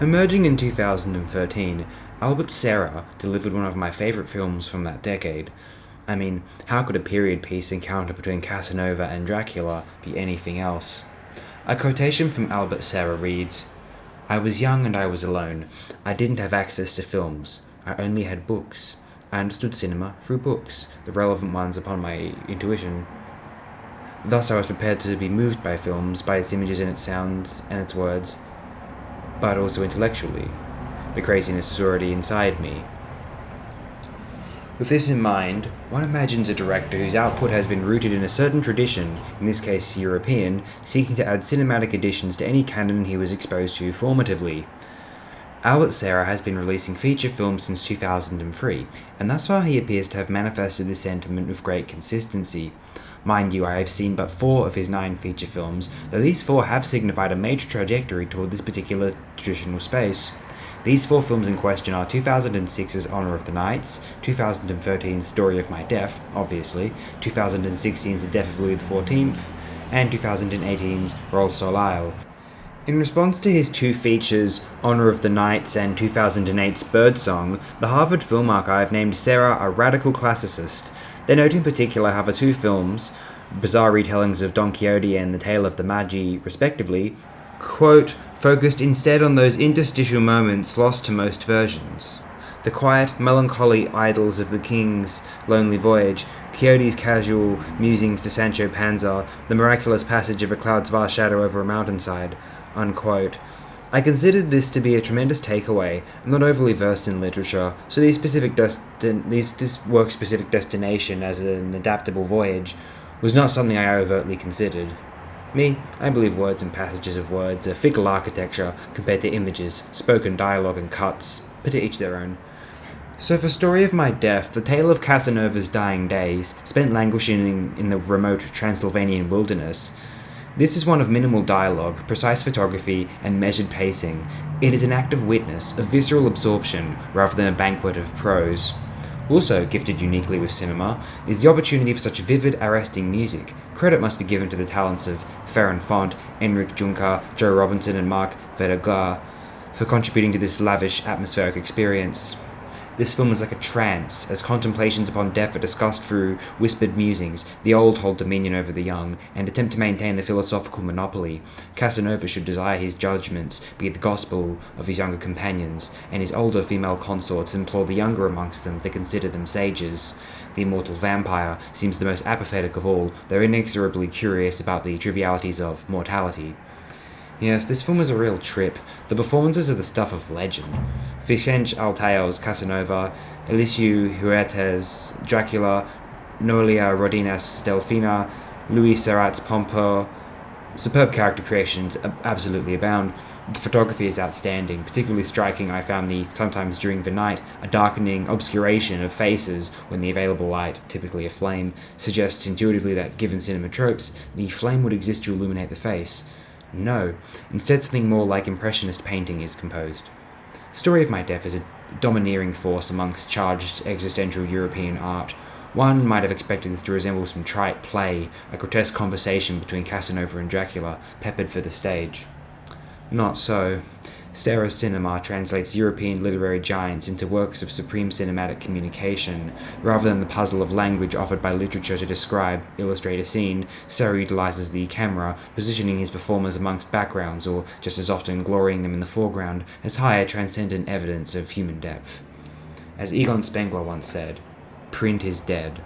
Emerging in 2013, Albert Serra delivered one of my favourite films from that decade. I mean, how could a period piece encounter between Casanova and Dracula be anything else? A quotation from Albert Serra reads, "I was young and I was alone. I didn't have access to films. I only had books. I understood cinema through books, the relevant ones upon my intuition. Thus I was prepared to be moved by films, by its images and its sounds and its words, but also intellectually. The craziness was already inside me." With this in mind, one imagines a director whose output has been rooted in a certain tradition, in this case European, seeking to add cinematic additions to any canon he was exposed to formatively. Albert Serra has been releasing feature films since 2003, and thus far he appears to have manifested this sentiment with great consistency. Mind you, I have seen but 4 of his 9 feature films, though these 4 have signified a major trajectory toward this particular traditional space. These 4 films in question are 2006's Honor of the Knights, 2013's Story of My Death, obviously, 2016's The Death of Louis XIV, and 2018's Rôle sur l'Isle. In response to his 2 features, Honor of the Knights and 2008's Birdsong, the Harvard Film Archive named Serra a radical classicist. They note in particular how the 2 films, bizarre retellings of Don Quixote and The Tale of the Magi, respectively, quote, focused instead on those interstitial moments lost to most versions. The quiet, melancholy idylls of the king's lonely voyage, Quixote's casual musings to Sancho Panza, the miraculous passage of a cloud's vast shadow over a mountainside, unquote. I considered this to be a tremendous takeaway. I'm not overly versed in literature, so this work's specific destination as an adaptable voyage was not something I overtly considered. Me, I believe words and passages of words are fickle architecture compared to images, spoken dialogue and cuts, but to each their own. So for Story of My Death, the tale of Casanova's dying days, spent languishing in the remote Transylvanian wilderness, this is one of minimal dialogue, precise photography, and measured pacing. It is an act of witness, of visceral absorption, rather than a banquet of prose. Also gifted uniquely with cinema is the opportunity for such vivid, arresting music. Credit must be given to the talents of Ferran Font, Enric Juncker, Joe Robinson, and Marc Verdaguer for contributing to this lavish, atmospheric experience. This film is like a trance, as contemplations upon death are discussed through whispered musings. The old hold dominion over the young, and attempt to maintain the philosophical monopoly. Casanova should desire his judgments be the gospel of his younger companions, and his older female consorts implore the younger amongst them to consider them sages. The immortal vampire seems the most apathetic of all, though inexorably curious about the trivialities of mortality. Yes, this film is a real trip. The performances are the stuff of legend. Vicente Altao's Casanova, Eliseu Huerta's Dracula, Noelia Rodina's Delfina, Louis Serrat's Pompeu. Superb character creations absolutely abound. The photography is outstanding. Particularly striking I found sometimes during the night, a darkening obscuration of faces when the available light, typically a flame, suggests intuitively that, given cinema tropes, the flame would exist to illuminate the face. No, instead something more like impressionist painting is composed. Story of My Death is a domineering force amongst charged existential European art. One might have expected this to resemble some trite play, a grotesque conversation between Casanova and Dracula, peppered for the stage. Not so. Serra's cinema translates European literary giants into works of supreme cinematic communication. Rather than the puzzle of language offered by literature to describe, illustrate a scene, Serra utilizes the camera, positioning his performers amongst backgrounds, or just as often glorying them in the foreground, as higher transcendent evidence of human depth. As Egon Spengler once said, "Print is dead."